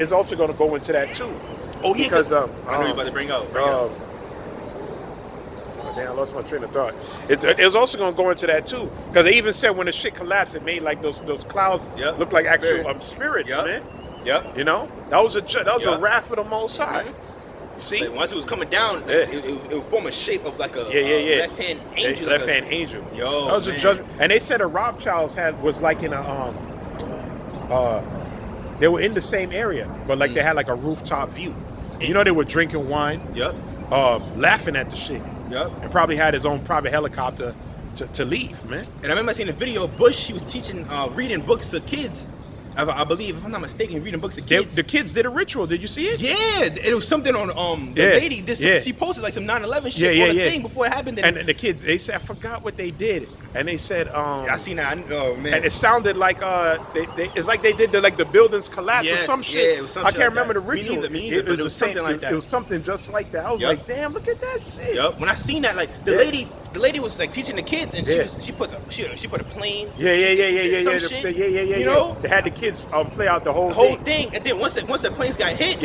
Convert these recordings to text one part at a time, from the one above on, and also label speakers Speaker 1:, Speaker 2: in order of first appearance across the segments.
Speaker 1: is also going to go into that too.
Speaker 2: Oh yeah,
Speaker 1: because
Speaker 2: I know you're about to bring out.
Speaker 1: Damn, I lost my train of thought. It's also going to go into that too, because they even said when the shit collapsed, it made like those clouds look like actual spirits, man.
Speaker 2: Yep.
Speaker 1: You know, that was a wrath of the Most High. You see,
Speaker 2: like once it was coming down, it would form a shape of like a left hand angel.
Speaker 1: Left hand angel.
Speaker 2: Yo,
Speaker 1: that was a judgment. And they said a Rothschilds was like in a they were in the same area, but like they had like a rooftop view. You know, they were drinking wine.
Speaker 2: Yep.
Speaker 1: Laughing at the shit.
Speaker 2: Yep.
Speaker 1: And probably had his own private helicopter to leave, man.
Speaker 2: And I remember seeing a video of Bush. He was teaching, reading books to kids. I believe, if I'm not mistaken, reading books to kids.
Speaker 1: The kids did a ritual. Did you see it?
Speaker 2: Yeah, it was something on the lady. She posted like some 9/11 shit on the thing before it happened.
Speaker 1: And the kids, they said, I forgot what they did, and they said,
Speaker 2: I seen that. Oh man,
Speaker 1: and it sounded like it's like they did the buildings collapse or some shit.
Speaker 2: Yeah, it was
Speaker 1: I can't remember the ritual.
Speaker 2: Me neither, it was something like that.
Speaker 1: It was something just like that. I was like, damn, look at that shit.
Speaker 2: Yep. When I seen that, like the lady was like teaching the kids, and she put a plane.
Speaker 1: Yeah.
Speaker 2: You know,
Speaker 1: they had the kids play out the whole
Speaker 2: thing, and then once the planes got hit,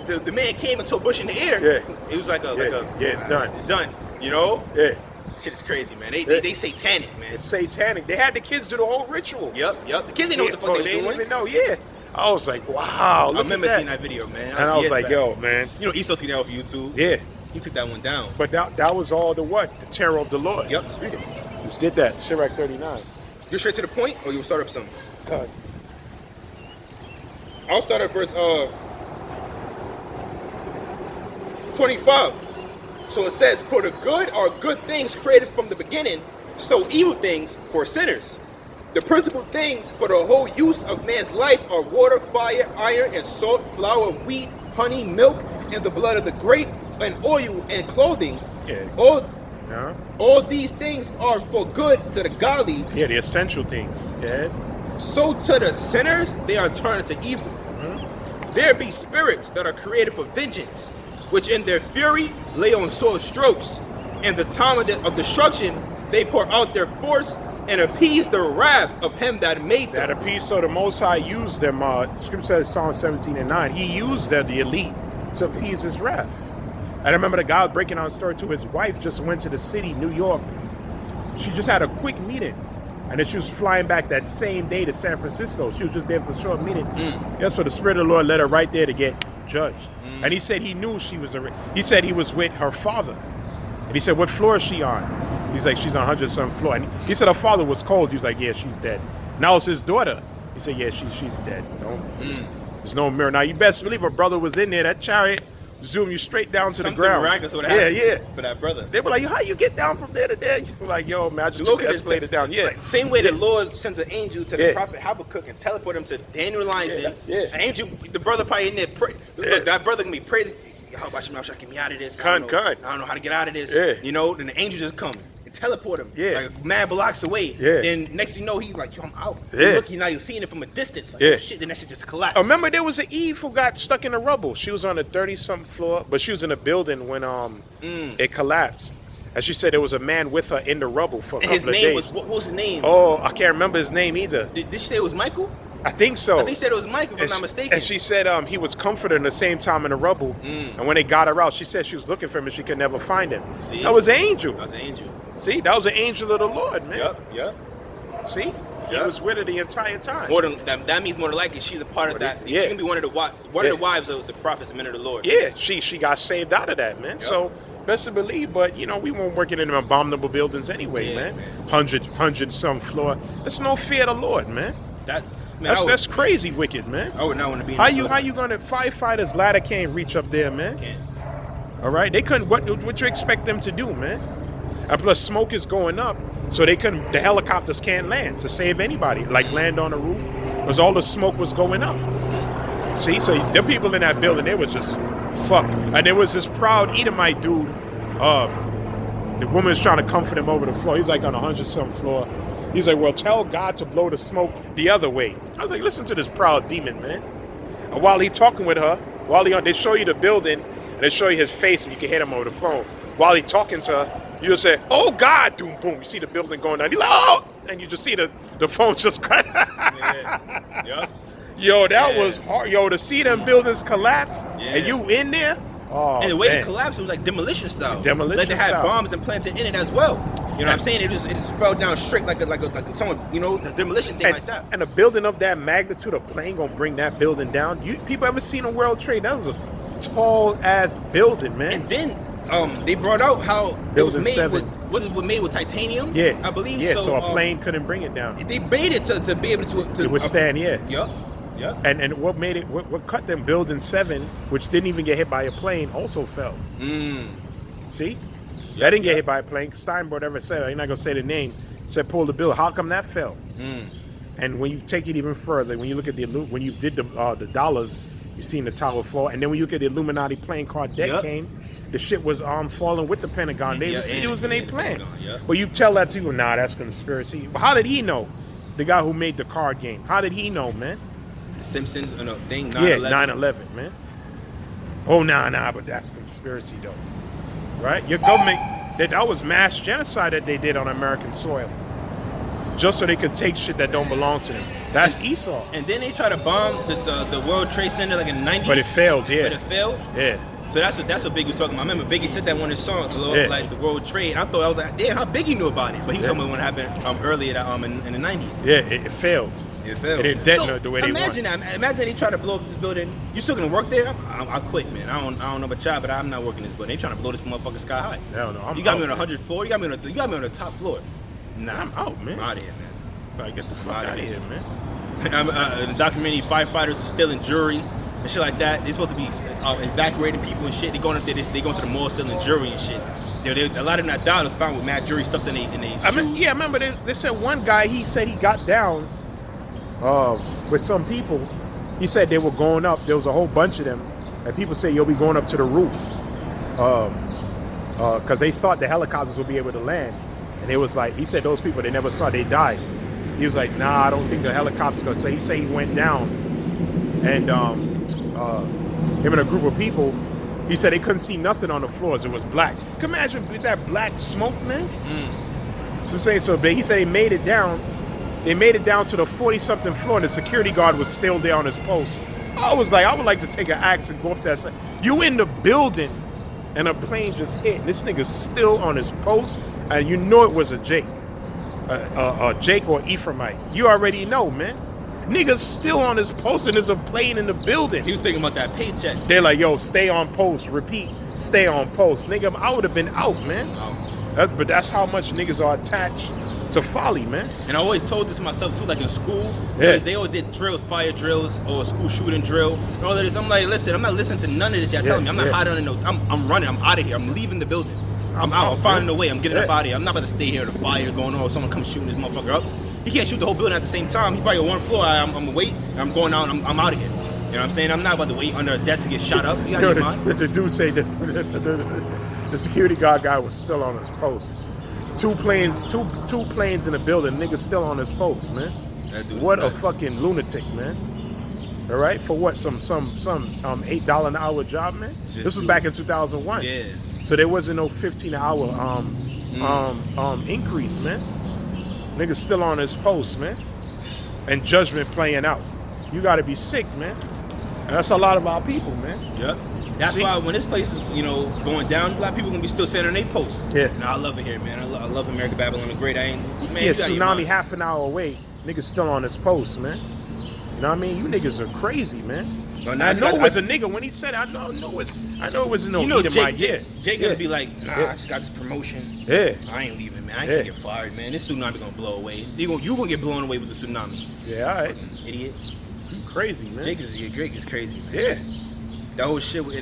Speaker 2: the man came and told Bush in the air.
Speaker 1: Yeah.
Speaker 2: It was like
Speaker 1: it's done.
Speaker 2: It's done. You know.
Speaker 1: Yeah.
Speaker 2: Shit is crazy, man. They satanic, man.
Speaker 1: It's satanic. They had the kids do the whole ritual.
Speaker 2: Yep. The kids didn't know what the fuck they were doing.
Speaker 1: They didn't even know. Yeah. I was like, wow.
Speaker 2: I remember seeing that video, man.
Speaker 1: And I was like, yo, man.
Speaker 2: You know, Esau took that off YouTube.
Speaker 1: Yeah.
Speaker 2: He took that one down.
Speaker 1: But that was all the terror of the Lord.
Speaker 2: Yep. Let's read it.
Speaker 1: Just did that. Sirach 39.
Speaker 2: You're straight to the point, or you'll start up something?
Speaker 1: God.
Speaker 2: I'll start at verse 25. So it says, for the good are good things created from the beginning, so evil things for sinners. The principal things for the whole use of man's life are water, fire, iron, and salt, flour of wheat, honey, milk, and the blood of the grape, and oil, and clothing.
Speaker 1: Yeah.
Speaker 2: All these things are for good to the godly.
Speaker 1: Yeah, the essential things. Yeah.
Speaker 2: So to the sinners, they are turned to evil. There be spirits that are created for vengeance, which in their fury lay on sore strokes. In the time of destruction, they pour out their force and appease the wrath of him that made them.
Speaker 1: That appease, so the Most High used them. Scripture says, Psalm 17:9, he used the elite to appease his wrath. And I remember the guy was breaking down a story to his wife, just went to the city, New York. She just had a quick meeting. And then she was flying back that same day to San Francisco. She was just there for a short meeting. Yeah, so the Spirit of the Lord led her right there to get judged. And he said he knew she was he said he was with her father. And he said, what floor is she on? He's like, she's on 100-some floor. And he said her father was cold. He was like, yeah, she's dead. Now it's his daughter. He said, yeah, she's dead. There's no mirror. Now you best believe her brother was in there. That chariot zoom you straight down to the ground.
Speaker 2: Miraculous would have happened
Speaker 1: for
Speaker 2: for that brother.
Speaker 1: They were like, how you get down from there to there? You were like, yo, man, I just took the escalator down. Yeah.
Speaker 2: Like, same way the Lord sent the angel to the prophet Habakkuk and teleported him to Daniel Lion's den. An angel, the brother probably in there. Look, that brother can be praising. Yahawashi, get me out of this. I don't know how to get out of this. You know, then the angel just come and teleport him. Like mad blocks away. Then next thing you know, he's like, yo, I'm out. Look, now you're seeing it from a distance. Like, oh, shit, then that shit just collapsed.
Speaker 1: Remember there was an Eve who got stuck in the rubble. She was on a 30-something floor, but she was in a building when it collapsed. And she said there was a man with her in the rubble for a couple of days.
Speaker 2: His name what was his name?
Speaker 1: Oh, I can't remember his name either.
Speaker 2: Did she say it was Michael?
Speaker 1: I think so.
Speaker 2: I think she said it was Michael, if I'm not mistaken.
Speaker 1: And she said he was comforted in the same time in the rubble. And when they got her out, she said she was looking for him and she could never find him.
Speaker 2: See?
Speaker 1: That was an angel.
Speaker 2: That was an angel.
Speaker 1: See, that was an angel of the Lord, man.
Speaker 2: Yep.
Speaker 1: See? He was with her the entire time.
Speaker 2: More than that means more than likely she's a part of that. She can be one of the wives of the prophets, the men of the Lord.
Speaker 1: Yeah, she got saved out of that, man. So best to believe, but we weren't working in them abominable buildings anyway, man. 100-some floor. There's no fear of the Lord, man. That's crazy wicked, man.
Speaker 2: I would not want to be in
Speaker 1: how you gonna firefighters ladder can't reach up there, man?
Speaker 2: Can't.
Speaker 1: All right, they couldn't. What you expect them to do, man? And plus, smoke is going up, so they couldn't. The helicopters can't land to save anybody, like land on the roof, because all the smoke was going up. See, so the people in that building, they were just fucked. And there was this proud Edomite dude. The woman's trying to comfort him over the floor. He's like on 100-some floor. He's like, well, tell God to blow the smoke the other way. I was like, listen to this proud demon, man. And while he talking with her, they show you the building, and they show you his face, and you can hit him over the phone. While he talking to her, you just say, oh, God, boom, boom. You see the building going down. He's like, oh! And you just see the phone just cut. Yo, that was hard. Yo, to see them buildings collapse and you in there. Oh,
Speaker 2: and the way it collapsed, it was like demolition style. Like they had bombs implanted in it as well. You know what I'm saying? It just fell down straight like someone, you know, the demolition thing like that.
Speaker 1: And a building of that magnitude, a plane gonna bring that building down. People ever seen a World Trade? That was a tall ass building, man.
Speaker 2: And then they brought out how it was made with made with titanium.
Speaker 1: Yeah,
Speaker 2: I believe.
Speaker 1: Yeah, so a plane couldn't bring it down.
Speaker 2: They made it to be able to
Speaker 1: withstand.
Speaker 2: Yep. Yeah.
Speaker 1: And what made it? What cut them? Building 7, which didn't even get hit by a plane, also fell. See, that didn't get hit by a plane. Steinberg ever said, I'm not gonna say the name. Said pull the bill. How come that fell? And when you take it even further, when you look at when you did the dollars, you seen the tower fall. And then when you look at the Illuminati playing card deck came, the shit was falling with the Pentagon. It was in a plan. But you tell that to people, nah, that's conspiracy. But how did he know? The guy who made the card game. How did he know, man?
Speaker 2: The Simpsons, thing, 9/11.
Speaker 1: Yeah, 9/11, man. Oh, nah, but that's conspiracy, though. Right? Your government, that was mass genocide that they did on American soil. Just so they could take shit that don't belong to them. That's Esau.
Speaker 2: And then they try to bomb the World Trade Center like in the 90s.
Speaker 1: But it failed, yeah.
Speaker 2: But it failed?
Speaker 1: Yeah.
Speaker 2: So that's what Biggie was talking about. I remember Biggie said that on his song, like the World Trade. And I was like, damn, how Biggie knew about it. But he was talking about when it happened earlier in the 90s.
Speaker 1: Yeah, it failed.
Speaker 2: It failed.
Speaker 1: It didn't detonate the way they wanted.
Speaker 2: Imagine they try to blow up this building. You still gonna work there? I quit, man. I don't know about y'all, but I'm not working this building. They trying to blow this motherfucker sky high.
Speaker 1: Hell no.
Speaker 2: You got me on the 100th floor. You got me on the top floor. Nah,
Speaker 1: I'm out, man.
Speaker 2: I'm out of here, man.
Speaker 1: Gotta get the fuck out of here, man.
Speaker 2: In the documentary, firefighters are stealing jewelry and shit like that. They're supposed to be evacuating people and shit. They going up there, they going to the mall stealing jewelry and shit. A lot of them that died was found with mad jewelry stuffed in their shoes.
Speaker 1: I remember they said one guy, he said he got down with some people. He said they were going up. There was a whole bunch of them. And people say, you'll be going up to the roof. Because they thought the helicopters would be able to land. And it was like, he said those people, they never saw, they died. He was like, nah, I don't think the helicopter's gonna. So he said he went down, and him and a group of people, he said they couldn't see nothing on the floors. It was black. Can you imagine with that black smoke, man? So I'm saying, so he said they made it down. They made it down to the 40-something floor, and the security guard was still there on his post. I was like, I would like to take an axe and go up there. You in the building, and a plane just hit. And this nigga's still on his post, and you know it was a Jake. Jake or Ephraimite. You already know, man. Niggas still on his post and there's a plane in the building.
Speaker 2: He was thinking about that paycheck.
Speaker 1: They're like, yo, stay on post. Repeat, stay on post. Nigga, I would have been out, man. But that's how much niggas are attached to folly, man.
Speaker 2: And I always told this to myself too, like in school, they always did drills, fire drills, or a school shooting drill, and all of this. I'm like, listen, I'm not listening to none of this y'all telling me. I'm not hiding in no, I'm running, I'm out of here, I'm leaving the building. I'm out. I'm finding a way. I'm getting up out of here. I'm not about to stay here. The fire going on. Or someone comes shooting this motherfucker up. He can't shoot the whole building at the same time. He's probably on one floor. I'm gonna wait. I'm going out. I'm out of here. You know what I'm saying? I'm not about to wait under a desk to get shot up. You got your mind?
Speaker 1: The dude say that the security guard guy was still on his post. Two planes in the building. Nigga still on his post, man. What a fucking lunatic, man. All right, for what? Some $8 an hour job, man. This was back in 2001.
Speaker 2: Yeah.
Speaker 1: So there wasn't no 15-hour increase, man. Niggas still on his post, man. And judgment playing out. You got to be sick, man. And that's a lot of our people, man.
Speaker 2: Yep. That's why when this place is, going down, a lot of people gonna be still standing on their posts.
Speaker 1: Yeah.
Speaker 2: Now I love it here, man. I love America, Babylon the Great.
Speaker 1: Tsunami half an hour away. Niggas still on his post, man. You know what I mean? You niggas are crazy, man. I know it was a nigga when he said it. I know it wasn't no heat in my ear.
Speaker 2: Jake gonna be like, nah, I just got this promotion.
Speaker 1: Yeah.
Speaker 2: I ain't leaving, man. I ain't gonna get fired, man. This tsunami gonna blow away. You gonna get blown away with the tsunami.
Speaker 1: Yeah, all right.
Speaker 2: Idiot.
Speaker 1: You crazy, man.
Speaker 2: Jake is crazy, man.
Speaker 1: Yeah.
Speaker 2: That whole shit was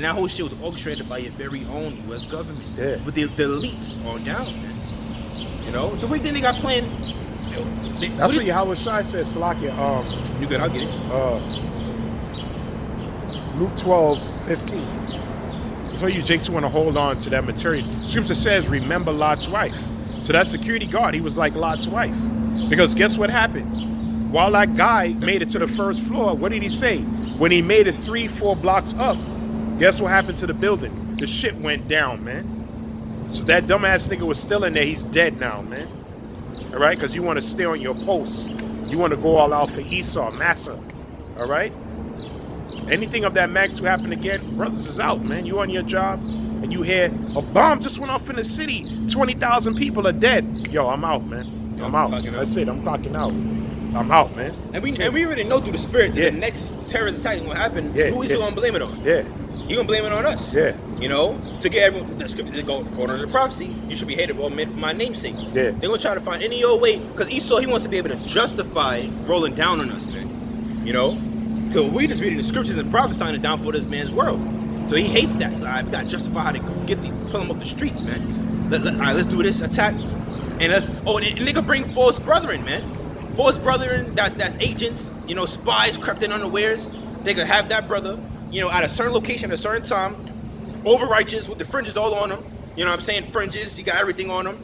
Speaker 2: orchestrated by your very own U.S. government.
Speaker 1: Yeah.
Speaker 2: With the elites on down, man. So we think they got planned.
Speaker 1: That's what Yahawashi said, Salakia.
Speaker 2: You good? I'll get it.
Speaker 1: Luke 12:15. That's why you Jakes want to hold on to that material. Scripture says, remember Lot's wife. So that security guard, he was like Lot's wife. Because guess what happened? While that guy made it to the first floor, what did he say? When he made it 3-4 blocks up, guess what happened to the building? The shit went down, man. So that dumbass nigga was still in there. He's dead now, man. All right? Because you want to stay on your post. You want to go all out for Esau, Massa. All right? Anything of that magnitude happen again, brothers is out, man. You on your job, and you hear a bomb just went off in the city. 20,000 people are dead. Yo, I'm out, man. I'm out. That's it. I'm clocking out. I'm out, man.
Speaker 2: And we already know through the spirit that the next terrorist attack is gonna happen. Who is he gonna blame it on? You gonna blame it on us? You know, to get everyone. The scripture go under the prophecy. You should be hated of all men for my name's sake. They're gonna try to find any old way because Esau he wants to be able to justify rolling down on us, man. You know, because we just reading the scriptures and prophesying the downfall of this man's world. So he hates that. He's like, I've got to justify how to pull him off the streets, man. All right, let's do this attack, and and they can bring false brethren, man. False brethren, that's agents, you know, spies crept in unawares. They could have that brother, you know, at a certain location at a certain time, over righteous with the fringes all on him. You know what I'm saying? Fringes, he got everything on him.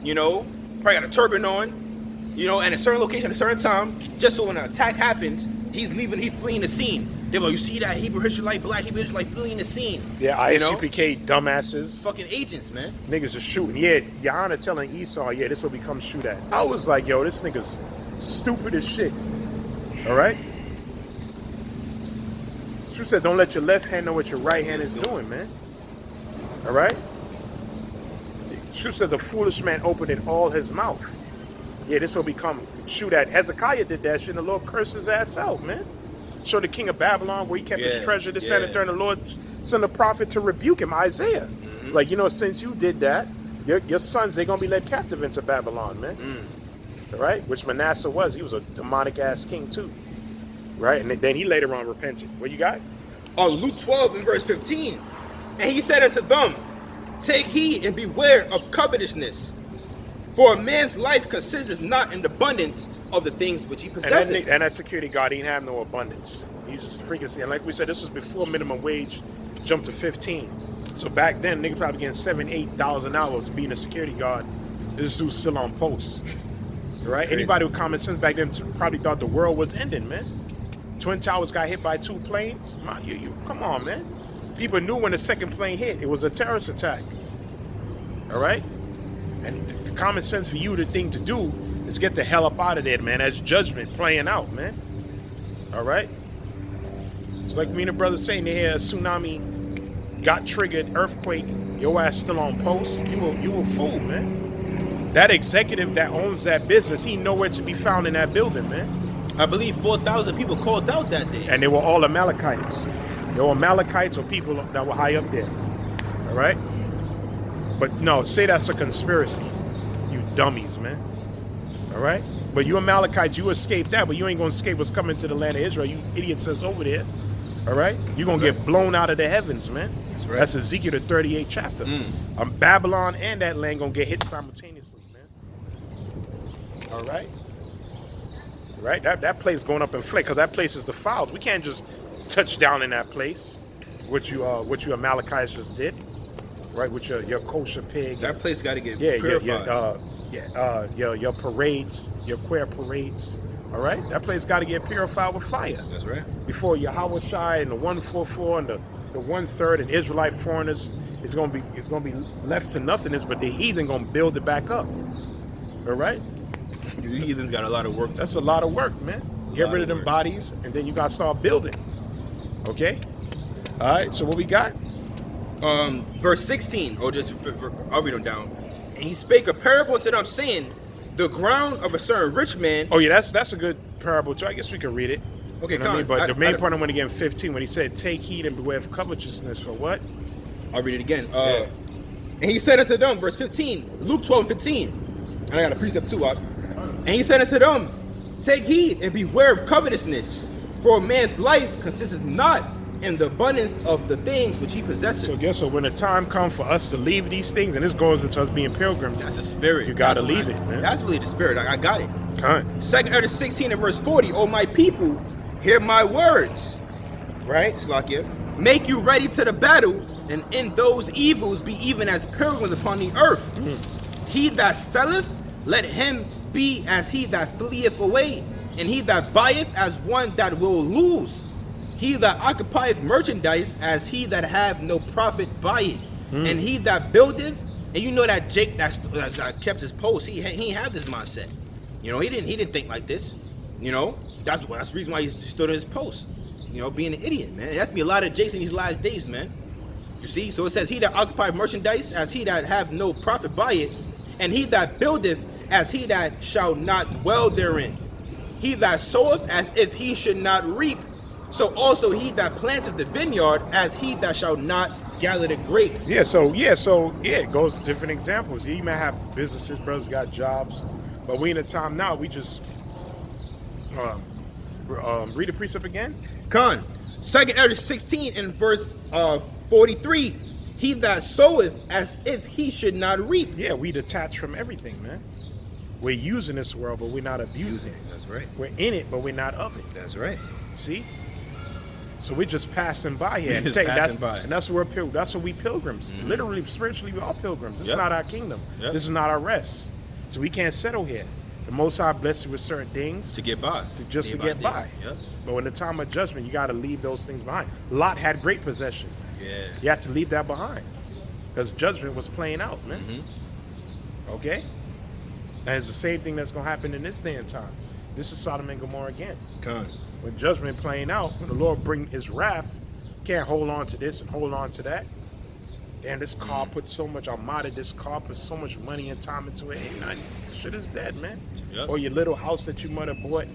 Speaker 2: You know, probably got a turban on. You know, at a certain location at a certain time, just so when an attack happens, he's fleeing the scene. They're like, you see that Hebrew Israelite, black Hebrew Israelite fleeing the scene.
Speaker 1: Yeah, ISUPK dumbasses.
Speaker 2: Fucking agents, man.
Speaker 1: Niggas are shooting. Yeah, Yahawah telling Esau, this will become shoot at. I was like, yo, this nigga's stupid as shit. All right? True said, don't let your left hand know what your right hand is doing, man. All right? True said, the foolish man opened in all his mouth. Yeah, this will become shoot at. Hezekiah did that shit, and the Lord cursed his ass out, man. Show the king of Babylon where he kept his treasure. This, that, and third. The Lord sent a prophet to rebuke him, Isaiah. Mm-hmm. Like, you know, since you did that, your sons, they're going to be led captive into Babylon, man. All right? Which Manasseh was. He was a demonic-ass king, too. Right? And then he later on repented. What you got?
Speaker 2: Luke 12 and verse 15. And he said unto them, take heed and beware of covetousness. For a man's life consisteth not in the abundance of the things which he possesses.
Speaker 1: And that security guard, he didn't have no abundance. He just freaking, and like we said, this was before minimum wage jumped to 15. So back then, niggas probably getting $7-8 an hour to being a security guard. This dude's still on post. Right? Crazy. Anybody with common sense back then probably thought the world was ending, man. Twin Towers got hit by 2 planes. Come on, man. People knew when the second plane hit, it was a terrorist attack. All right? And the common sense for you, the thing to do is get the hell up out of there, man. That's judgment playing out, man. All right? It's like me and the brother saying they had a tsunami, got triggered, earthquake, your ass still on post. You a fool, man. That executive that owns that business, he nowhere to be found in that building, man.
Speaker 2: I believe 4,000 people called out that day.
Speaker 1: And they were all Amalekites. They were Amalekites or people that were high up there. All right? But no, say that's a conspiracy. You dummies, man. All right? But you Amalekites, you escaped that, but you ain't going to escape what's coming to the land of Israel. You idiots that's over there. All right? You're going to get blown out of the heavens, man. That's right. That's Ezekiel the 38th chapter. Babylon and that land going to get hit simultaneously, man. All right? Right? That place going up in flame because that place is defiled. We can't just touch down in that place, which you Amalekites just did. Right, with your kosher pig.
Speaker 2: That place got to get purified.
Speaker 1: Your parades, your queer parades. All right, that place got to get purified with fire.
Speaker 2: That's right.
Speaker 1: Before Yahawashi and the 144 and the 1/3 and Israelite foreigners, it's gonna be left to nothingness. But the heathen gonna build it back up. All right.
Speaker 2: You heathens got a lot of work.
Speaker 1: That's a lot of work, man. Get rid of them bodies, and then you gotta start building. Okay. All right. So what we got?
Speaker 2: Verse 16, or just I'll read them down. And he spake a parable unto them, saying, the ground of a certain rich man.
Speaker 1: Oh yeah, that's a good parable too. I guess we can read it.
Speaker 2: Okay,
Speaker 1: you know what I mean? But the main part I want to get in 15 when he said, take heed and beware of covetousness for what?
Speaker 2: I'll read it again. And he said unto them, verse 15, Luke 12 and 15. And I got a precept too, and he said unto them, take heed and beware of covetousness, for a man's life consists not in the abundance of the things which he possesses.
Speaker 1: So guess what? When the time comes for us to leave these things, and this goes into us being pilgrims,
Speaker 2: that's the spirit.
Speaker 1: You gotta leave it, man.
Speaker 2: That's really the spirit. I got it.
Speaker 1: All right.
Speaker 2: 2 Ezra 16 and verse 40. O my people, hear my words. Right, Slakia. Make you ready to the battle, and in those evils be even as pilgrims upon the earth. He that selleth, let him be as he that fleeth away, and he that buyeth as one that will lose. He that occupieth merchandise as he that have no profit by it. And he that buildeth, and you know that Jake that kept his post, he ain't have this mindset. You know, he didn't think like this. You know, that's the reason why he stood on his post. You know, being an idiot, man. It has to be a lot of jakes in these last days, man. You see? So it says, he that occupieth merchandise, as he that have no profit by it, and he that buildeth, as he that shall not dwell therein. He that soweth, as if he should not reap. So also he that planteth the vineyard, as he that shall not gather the grapes.
Speaker 1: So it goes to different examples. You may have businesses, brothers got jobs, but we in a time now, we just read the precept again.
Speaker 2: Con, 2nd Ezra 16 and verse 43. He that soweth, as if he should not reap.
Speaker 1: Yeah, we detach from everything, man. We're using this world, but we're not abusing it.
Speaker 2: That's right.
Speaker 1: We're in it, but we're not of it.
Speaker 2: That's right.
Speaker 1: See? So we're just passing by here. And that's where that's what we pilgrims. Mm-hmm. Literally, spiritually, we are pilgrims. This is not our kingdom. Yep. This is not our rest. So we can't settle here. The Most High blessed you with certain things.
Speaker 2: To get by.
Speaker 1: To get by.
Speaker 2: Yep.
Speaker 1: But when the time of judgment, you got to leave those things behind. Lot had great possession.
Speaker 2: Yeah.
Speaker 1: You have to leave that behind. Because judgment was playing out, man. Mm-hmm. Okay? And it's the same thing that's going to happen in this day and time. This is Sodom and Gomorrah again.
Speaker 2: Con.
Speaker 1: When judgment playing out, when the Lord bring his wrath, can't hold on to this and hold on to that. Damn, this car put so much, I modded this car, put so much money and time into it. Ain't nothing. Shit is dead, man. Yep. Or your little house that you might have bought.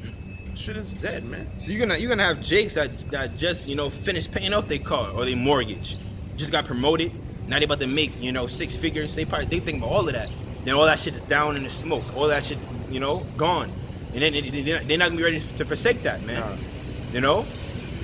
Speaker 1: Shit is dead, man.
Speaker 2: So you're gonna have jakes that just, you know, finished paying off their car or their mortgage. Just got promoted. Now they about to make, you know, 6 figures. They think about all of that. Then all that shit is down in the smoke. All that shit, you know, gone. And then they're not gonna be ready to forsake that, man. Nah. You know?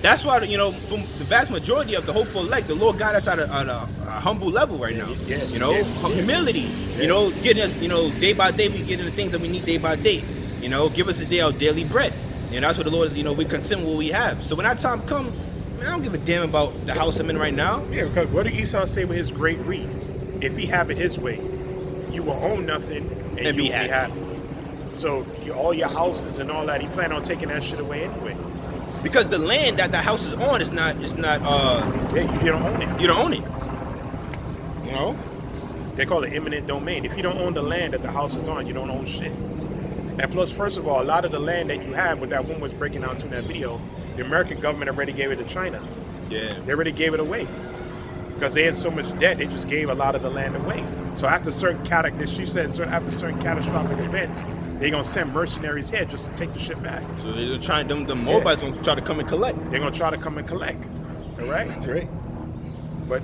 Speaker 2: That's why, you know, from the vast majority of the hopeful elect, the Lord got us at a humble level right now.
Speaker 1: Yeah,
Speaker 2: you know, humility. Yeah. You know, getting us, you know, day by day, we getting the things that we need day by day. You know, give us today our daily bread. And that's what the Lord, you know, we content what we have. So when that time comes, man, I don't give a damn about the house I'm in right now.
Speaker 1: Yeah, because what did Esau say with his great reed? If he have it his way, you will own nothing and you will be happy. So all your houses and all that, he planned on taking that shit away anyway.
Speaker 2: Because the land that the house is on is not
Speaker 1: yeah, you don't own it.
Speaker 2: You don't own it. You know?
Speaker 1: They call it eminent domain. If you don't own the land that the house is on, you don't own shit. And plus, first of all, a lot of the land that you have, what that woman was breaking down to in that video, the American government already gave it to China.
Speaker 2: Yeah.
Speaker 1: They already gave it away. Because they had so much debt, they just gave a lot of the land away. So after certain catastrophic events, they're going to send mercenaries here just to take the shit back.
Speaker 2: So they're trying, the Moabites going to try to come and collect.
Speaker 1: They're going to try to come and collect. All right?
Speaker 2: That's right.
Speaker 1: But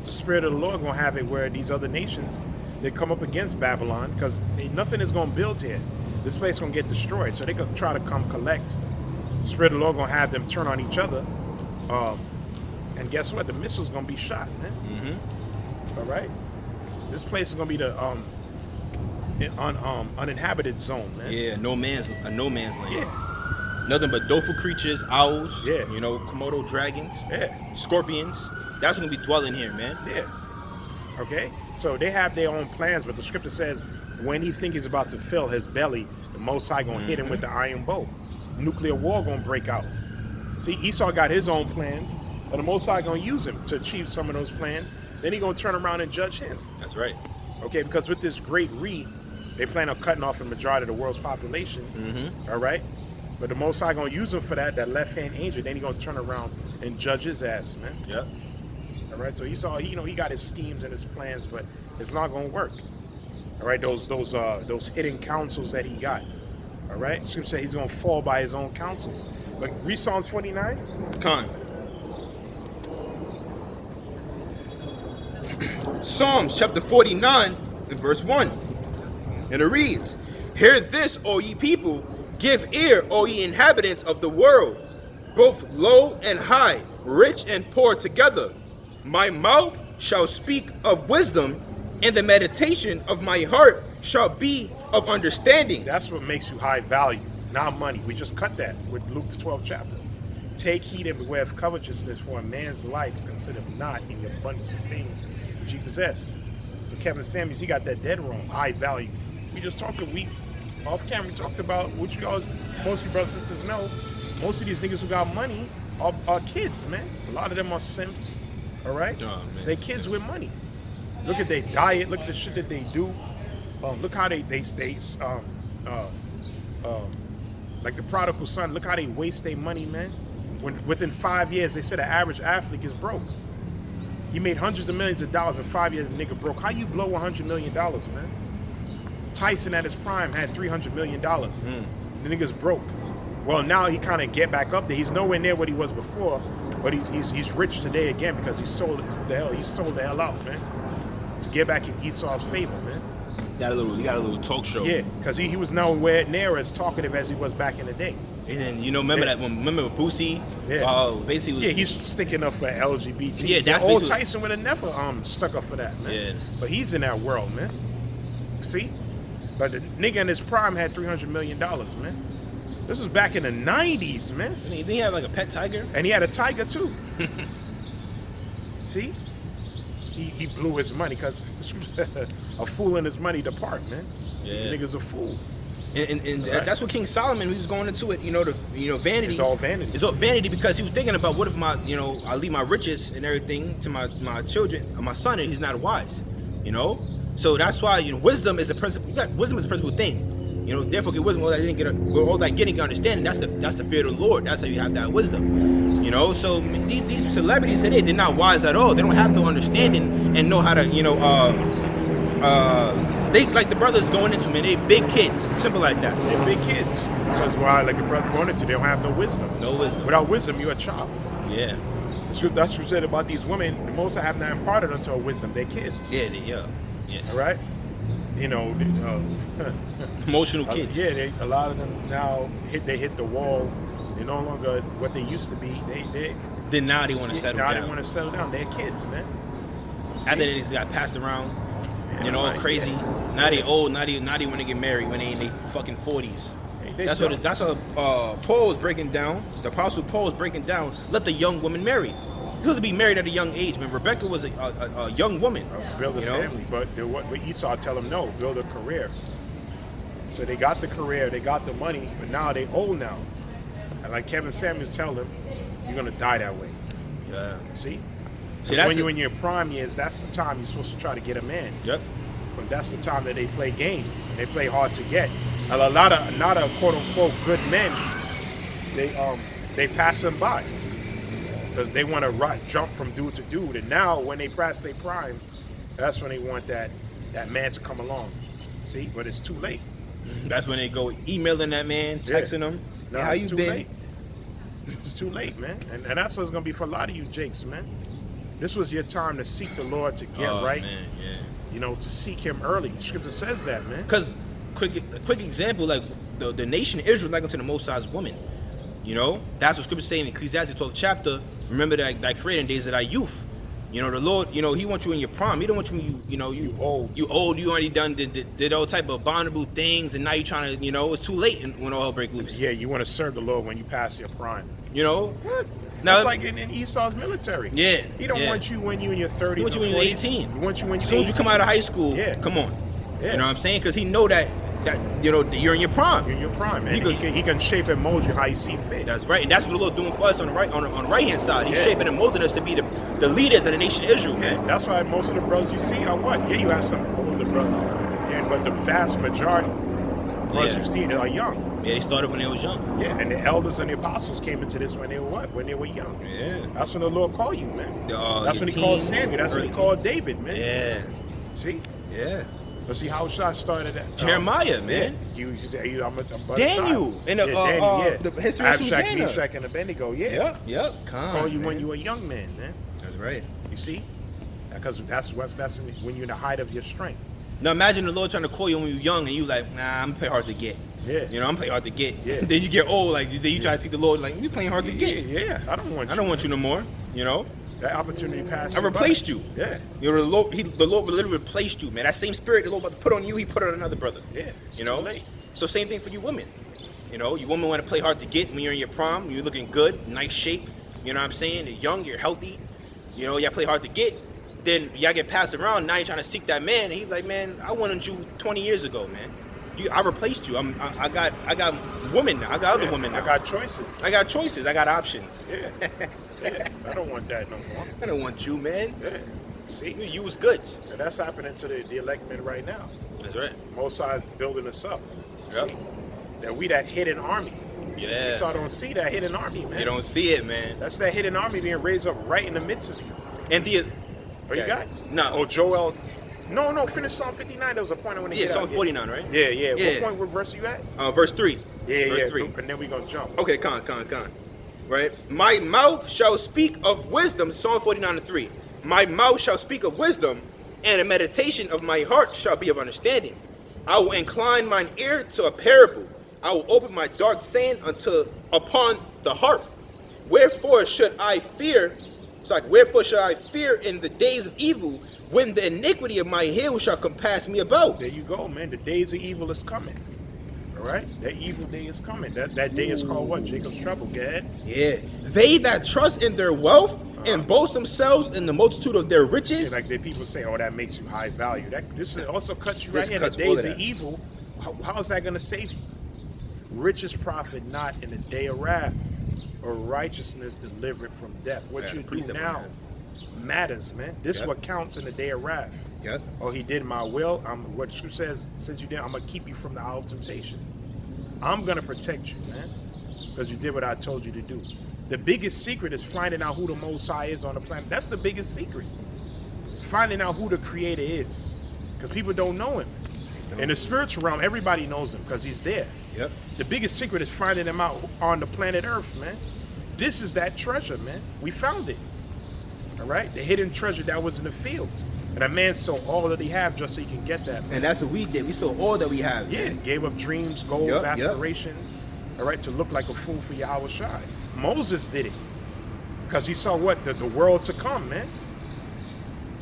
Speaker 1: the Spirit of the Lord going to have it where these other nations, they come up against Babylon because nothing is going to build here. This place is going to get destroyed. So they're going to try to come collect. The Spirit of the Lord going to have them turn on each other. And guess what? The missile's going to be shot, man. Mm-hmm. All right? This place is going to be the uninhabited zone, man.
Speaker 2: Yeah, no man's land.
Speaker 1: Yeah.
Speaker 2: Nothing but doleful creatures, owls,
Speaker 1: yeah.
Speaker 2: You know, Komodo dragons,
Speaker 1: yeah.
Speaker 2: Scorpions. That's going to be dwelling here, man.
Speaker 1: Yeah. Okay? So they have their own plans, but the scripture says when he think he's about to fill his belly, the Most High going to hit him with the iron bow. Nuclear war going to break out. See, Esau got his own plans, but the Most High going to use him to achieve some of those plans. Then he going to turn around and judge him.
Speaker 2: That's right.
Speaker 1: Okay, because with this great reed, they plan on cutting off the majority of the world's population. Mm-hmm. All right? But the Most High going to use him for that left-hand angel. Then he going to turn around and judge his ass, man.
Speaker 2: Yep.
Speaker 1: All right, so Esau, he got his schemes and his plans, but it's not going to work. All right, those hidden counsels that he got. All right? Scripture says he's going to fall by his own counsels. But read Psalms 49.
Speaker 2: Con. Psalms chapter 49 and verse 1. And it reads, "Hear this, O ye people, give ear, O ye inhabitants of the world, both low and high, rich and poor together. My mouth shall speak of wisdom, and the meditation of my heart shall be of understanding."
Speaker 1: That's what makes you high value, not money. We just cut that with Luke the 12th chapter. Take heed and beware of covetousness, for a man's life considereth not in the abundance of things which he possessed. So Kevin Samuels, he got that dead wrong, high value. We just talked off camera, we talked about, which you guys, most of you brothers and sisters know, most of these niggas who got money are kids, man. A lot of them are simps, all right? Oh, man, they kids with money. Look at their diet, look at the shit that they do. Look how they Like the prodigal son, look how they waste their money, man. Within 5 years, they said the average athlete is broke. He made hundreds of millions of dollars in 5 years, the nigga broke. How you blow $100 million, man? Tyson at his prime had $300 million. The nigga's broke. Well, now he kind of get back up there. He's nowhere near what he was before, but he's rich today again because he sold the hell out, man, to get back in Esau's favor, man.
Speaker 2: He got a little talk show.
Speaker 1: Yeah, because he was nowhere near as talkative as he was back in the day.
Speaker 2: And then remember with Boosie?
Speaker 1: Yeah.
Speaker 2: Basically.
Speaker 1: Yeah, he's sticking up for LGBT.
Speaker 2: Yeah, that's
Speaker 1: old Tyson would have never stuck up for that, man.
Speaker 2: Yeah.
Speaker 1: But he's in that world, man. See? But the nigga in his prime had $300 million, man. This was back in the 90s, man.
Speaker 2: Didn't he have like a pet tiger?
Speaker 1: And he had a tiger too. See? He blew his money because a fool and his money depart, man.
Speaker 2: Yeah.
Speaker 1: The nigga's a fool.
Speaker 2: And right. That's what King Solomon, he was going into it, vanity.
Speaker 1: It's all vanity.
Speaker 2: It's all vanity because he was thinking about what if I leave my riches and everything to my children, or my son, and he's not wise, So that's why, wisdom is a principle. Wisdom is a principal thing. Therefore get wisdom. All that getting understanding. That's the fear of the Lord. That's how you have that wisdom. So these celebrities today, they're not wise at all. They don't have no understanding and know how to, they like the brothers going into, man. They big kids, simple like that.
Speaker 1: They're big kids. That's why, like the brothers going into, they don't have no wisdom.
Speaker 2: No wisdom.
Speaker 1: Without wisdom, you're a child.
Speaker 2: Yeah.
Speaker 1: That's what said about these women. The most have not imparted unto wisdom. They're kids.
Speaker 2: Yeah.
Speaker 1: All right.
Speaker 2: Emotional kids.
Speaker 1: A lot of them now hit the wall. They're no longer what they used to be.
Speaker 2: Then now they want to settle down.
Speaker 1: Now they want to settle down. They're kids, man.
Speaker 2: After they just got passed around, crazy.
Speaker 1: Yeah.
Speaker 2: Now they old. Now they want to get married when they in their fucking 40s. That's what Paul was breaking down. The Apostle Paul was breaking down. Let the young woman marry. You're supposed to be married at a young age, man. Rebecca was a young woman.
Speaker 1: Build a family, but what Esau tell them no, build a career. So they got the career, they got the money, but now they old now. And like Kevin Samuels tell them, you're gonna die that way.
Speaker 2: Yeah.
Speaker 1: See, when you're in your prime years, that's the time you're supposed to try to get a man.
Speaker 2: Yep.
Speaker 1: But that's the time that they play games. They play hard to get. And a lot of not a quote unquote good men, they pass them by. Because they want to jump from dude to dude. And now when they pass their prime, that's when they want that man to come along. See? But it's too late.
Speaker 2: That's when they go emailing that man, texting him.
Speaker 1: No,
Speaker 2: hey, how you been?
Speaker 1: Late. It's too late, man. And that's what it's going to be for a lot of you jakes, man. This was your time to seek the Lord, to get right.
Speaker 2: Man, yeah.
Speaker 1: To seek him early. The scripture says that, man.
Speaker 2: Because, quick example, like the nation Israel like unto the Most High's woman. That's what scripture saying in Ecclesiastes 12th chapter. Remember that creating days of thy youth. The Lord, he wants you in your prime. He don't want you, you old. You old. You already did all type of abominable things, and now you're trying to, it's too late when all hell break loose.
Speaker 1: Yeah, you want to serve the Lord when you pass your prime.
Speaker 2: What?
Speaker 1: Now, it's like in Esau's military.
Speaker 2: Yeah.
Speaker 1: He don't want you when you in your 30s.
Speaker 2: He wants you when you're 18.
Speaker 1: He wants you when you're 18.
Speaker 2: As soon as you come out of high school, come on. Yeah. You know what I'm saying? Because he know that you're in your prime.
Speaker 1: You're in your prime, man. He can shape and mold you how you see fit.
Speaker 2: That's right, and that's what the Lord's doing for us on the right hand side. He's shaping and molding us to be the leaders of the nation of Israel, man.
Speaker 1: That's why most of the brothers you see are what? Yeah, you have some older brothers, but the vast majority of brothers you see are young.
Speaker 2: Yeah, they started when they was young.
Speaker 1: Yeah, and the elders and the apostles came into this when they were what? When they were young.
Speaker 2: Yeah.
Speaker 1: That's when the Lord called you, man. That's when he called Samuel. That's when he called David, man.
Speaker 2: Yeah.
Speaker 1: See?
Speaker 2: Yeah.
Speaker 1: Let's see how Shah started that.
Speaker 2: Jeremiah, man.
Speaker 1: Yeah. I'm
Speaker 2: Daniel. And the history of Susanna.
Speaker 1: Meshach, and Abednego,
Speaker 2: Yep.
Speaker 1: Call you when you were a young man, man.
Speaker 2: That's right.
Speaker 1: You see? Because that's when you're in the height of your strength.
Speaker 2: Now imagine the Lord trying to call you when you're young and you like, nah, I'm playing hard to get.
Speaker 1: Yeah.
Speaker 2: I'm playing hard to get.
Speaker 1: Yeah.
Speaker 2: Then you get old, like then you try to seek the Lord, like you playing hard to get.
Speaker 1: Yeah. I don't want you
Speaker 2: no more.
Speaker 1: That opportunity passed.
Speaker 2: I replaced you.
Speaker 1: Yeah.
Speaker 2: The Lord literally replaced you, man. That same spirit the Lord about to put on you, he put on another brother.
Speaker 1: Yeah.
Speaker 2: Too late. So same thing for you women. You women want to play hard to get when you're in your prime, you're looking good, nice shape. You know what I'm saying? You're young, you're healthy. Y'all play hard to get. Then y'all get passed around, now you're trying to seek that man, and he's like, man, I wanted you 20 years ago, man. I replaced you. I got women now. I got other women now.
Speaker 1: I got choices.
Speaker 2: I got options.
Speaker 1: Yeah. I don't want that no more.
Speaker 2: I don't want you, man.
Speaker 1: Yeah. See?
Speaker 2: You use goods.
Speaker 1: And that's happening to the elect men right now.
Speaker 2: That's right.
Speaker 1: Most sides building us up.
Speaker 2: Yep.
Speaker 1: See? That we that hidden army.
Speaker 2: Yeah.
Speaker 1: So I don't see that hidden army, man.
Speaker 2: You don't see it, man.
Speaker 1: That's that hidden army being raised up right in the midst of you.
Speaker 2: And the...
Speaker 1: Oh, you got it?
Speaker 2: No.
Speaker 1: Oh, Joel... No, finish Psalm 59. There was a point I want to get
Speaker 2: Psalm 49, right?
Speaker 1: Yeah. What point, what verse are you at?
Speaker 2: Verse 3.
Speaker 1: Verse
Speaker 2: 3.
Speaker 1: And then we're going to jump.
Speaker 2: Okay, con. Right? My mouth shall speak of wisdom, Psalm 49:3. My mouth shall speak of wisdom, and the meditation of my heart shall be of understanding. I will incline mine ear to a parable. I will open my dark saying upon the harp. Wherefore should I fear? Wherefore should I fear in the days of evil, when the iniquity of my heel shall compass me about?
Speaker 1: There you go, man. The days of evil is coming. All right? That evil day is coming. That day is called what? Jacob's trouble. Go ahead.
Speaker 2: Yeah. They that trust in their wealth and boast themselves in the multitude of their riches.
Speaker 1: Yeah, like the people say, oh, that makes you high value. This also cuts you right here. The days of evil, how is that going to save you? Riches profit not in the day of wrath, or righteousness delivered from death. What you do now matters, man. This is what counts in the day of wrath.
Speaker 2: Yep.
Speaker 1: Oh, he did my will. What the scripture says, since you did, I'm going to keep you from the hour of temptation. I'm going to protect you, man, because you did what I told you to do. The biggest secret is finding out who the Most High is on the planet. That's the biggest secret. Finding out who the Creator is, because people don't know him. In the spiritual realm, everybody knows him because he's there.
Speaker 2: Yep.
Speaker 1: The biggest secret is finding him out on the planet Earth, man. This is that treasure, man. We found it. All right? The hidden treasure that was in the fields. And a man sold all that he had just so he can get that, man.
Speaker 2: And that's what we did. We sold all that we have.
Speaker 1: Yeah, gave up dreams, goals, aspirations, all right, to look like a fool for Yahawashi. Moses did it because he saw what? The world to come, man.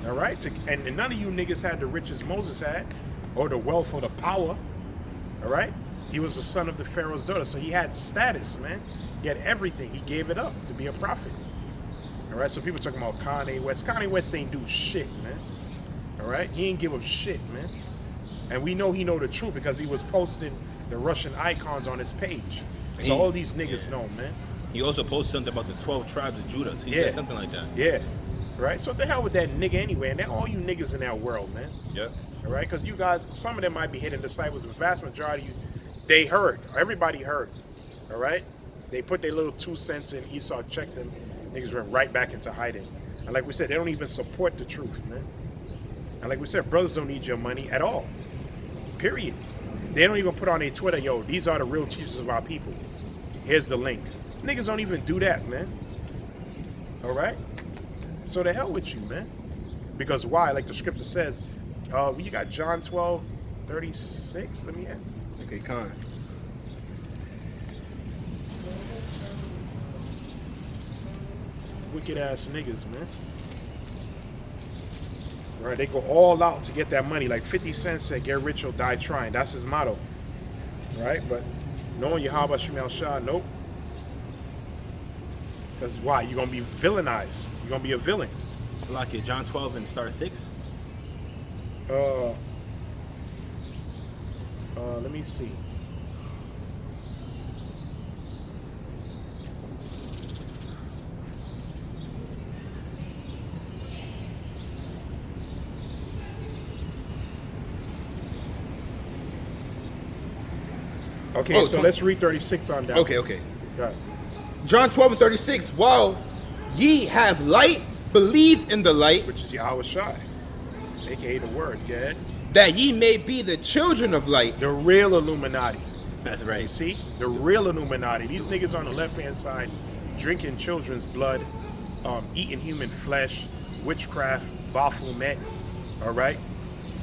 Speaker 1: All right? And none of you niggas had the riches Moses had or the wealth or the power, all right? He was the son of the Pharaoh's daughter, so he had status, man. He had everything. He gave it up to be a prophet. All right, so people talking about Kanye West. Kanye West ain't do shit, man. All right, he ain't give up shit, man. And we know he know the truth because he was posting the Russian icons on his page. So all these niggas know, man.
Speaker 2: He also posted something about the 12 tribes of Judah. He said something like that.
Speaker 1: Yeah, right. So what the hell with that nigga anyway? And they're all you niggas in that world, man.
Speaker 2: Yep.
Speaker 1: All right, because you guys, some of them might be hidden disciples, but the vast majority of you, they heard. Everybody heard. All right? They put their little 2 cents in. Esau checked them. Niggas went right back into hiding. And like we said, they don't even support the truth, man. And like we said, brothers don't need your money at all. Period. They don't even put on their Twitter, yo, these are the real teachers of our people. Here's the link. Niggas don't even do that, man. All right? So the hell with you, man. Because why? Like the scripture says, you got John 12:36. Let me add.
Speaker 2: Okay, con.
Speaker 1: Wicked ass niggas, man. Right, they go all out to get that money. Like 50 Cent said, get rich or die trying. That's his motto. Right? But knowing Yahawashi Shah, nope. Because why? You're going to be villainized. You're going to be a villain.
Speaker 2: Salakia, John 12 and start 6.
Speaker 1: Let me see. Okay, so let's read 36 on down.
Speaker 2: Okay.
Speaker 1: Got it.
Speaker 2: John 12 and 36. While ye have light, believe in the light,
Speaker 1: which is Yahawashi, aka the word, yeah?
Speaker 2: That ye may be the children of light.
Speaker 1: The real Illuminati.
Speaker 2: That's right.
Speaker 1: You see? The real Illuminati. These niggas on the left-hand side drinking children's blood, eating human flesh, witchcraft, Baphomet, all right?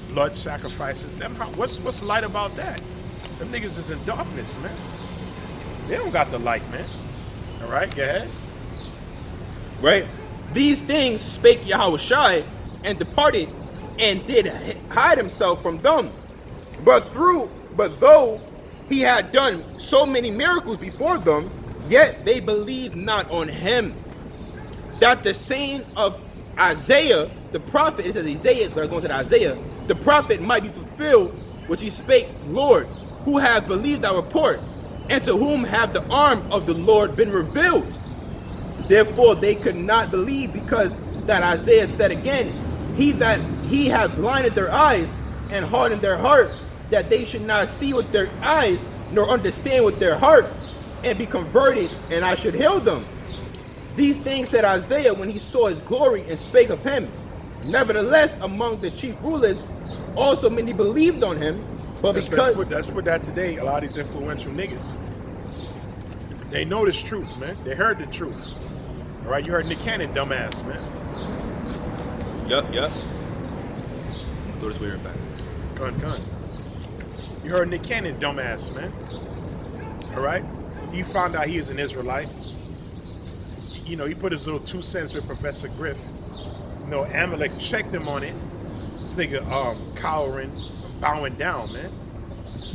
Speaker 1: Blood sacrifices. What's light about that? Them niggas is in darkness, man. They don't got the light, man. All right, go ahead.
Speaker 2: Right? These things spake Yahawashi and departed and did hide himself from them. But though he had done so many miracles before them, yet they believed not on him. That the saying of Isaiah, the prophet, it says Isaiah is going to go into Isaiah, the prophet might be fulfilled, which he spake, Lord, who have believed our report, and to whom have the arm of the Lord been revealed. Therefore they could not believe, because that Isaiah said again, he had blinded their eyes and hardened their heart, that they should not see with their eyes, nor understand with their heart, and be converted, and I should heal them. These things said Isaiah when he saw his glory and spake of him. Nevertheless, among the chief rulers, also many believed on him, but because...
Speaker 1: That's what that today, a lot of these influential niggas, they know this truth, man. They heard the truth. All right, you heard Nick Cannon, dumbass, man.
Speaker 2: Yup. Do this weird fast.
Speaker 1: Gun. You heard Nick Cannon, dumbass, man. All right? You found out he is an Israelite. You know, he put his little 2 cents with Professor Griff. You know, Amalek checked him on it. This nigga cowering, bowing down, man,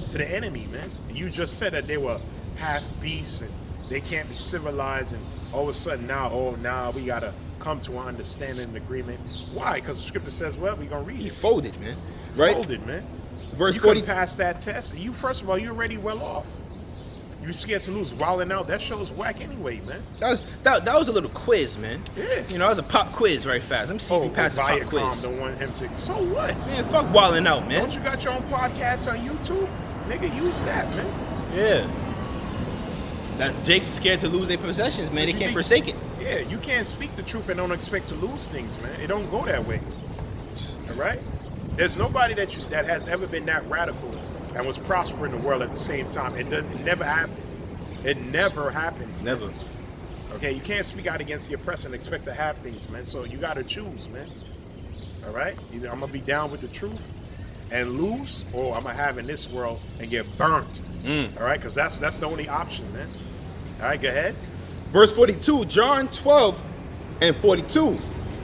Speaker 1: to the enemy, man. And you just said that they were half beasts and they can't be civilized, and all of a sudden now we gotta come to an understanding and agreement. Why? Because the scripture says, well, we gonna read it.
Speaker 2: He folded, man. Right?
Speaker 1: Folded, man.
Speaker 2: Verse
Speaker 1: you
Speaker 2: 40.
Speaker 1: couldn't pass that test. You, first of all, you're already well off. You scared to lose. Wilding out, that show's whack anyway, man.
Speaker 2: That was a little quiz, man.
Speaker 1: Yeah.
Speaker 2: You know, that was a pop quiz right fast. Let me see if he passes the pop quiz.
Speaker 1: Don't want him to. So what?
Speaker 2: Man, fuck wilding out, man.
Speaker 1: Don't you got your own podcast on YouTube? Nigga, use that, man.
Speaker 2: Yeah. That Jake's scared to lose their possessions, man. They can't forsake it.
Speaker 1: Yeah, you can't speak the truth and don't expect to lose things, man. It don't go that way. All right? There's nobody that has ever been that radical and was prospering in the world at the same time. It never happened. It never happened.
Speaker 2: Never.
Speaker 1: Okay, you can't speak out against the oppressor and expect to have things, man. So you got to choose, man. All right? Either I'm going to be down with the truth and lose, or I'm going to have in this world and get burnt. All right? Because that's the only option, man. All right, go ahead.
Speaker 2: Verse 42, John 12 and 42.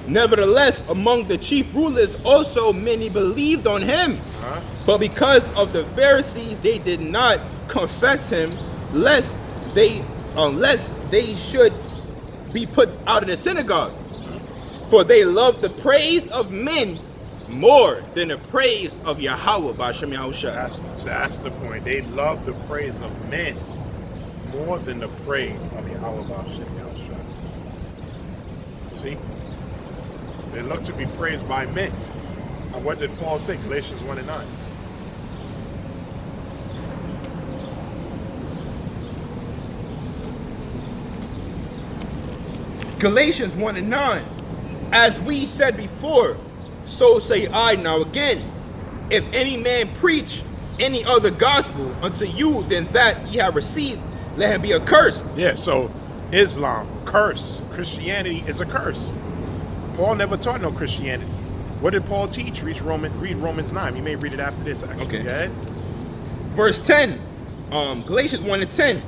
Speaker 2: Nevertheless, among the chief rulers also many believed on him. But because of the Pharisees, they did not confess him, lest they should be put out of the synagogue. For they loved the praise of men more than the praise of Yahawah by Hashem Yahawashi.
Speaker 1: That's the point. They love the praise of men more than the praise of Yahawah by Hashem Yahawashi. See? They love to be praised by men. And what did Paul say? Galatians 1 and 9.
Speaker 2: Galatians 1 and 9. As we said before, so say I now again. If any man preach any other gospel unto you than that ye have received, let him be accursed.
Speaker 1: Yeah, so Islam, curse. Christianity is a curse. Paul never taught no Christianity. What did Paul teach? Read Romans 9. You may read it after this, actually.
Speaker 2: Okay.
Speaker 1: Go ahead.
Speaker 2: Verse 10. Galatians 1 and 10.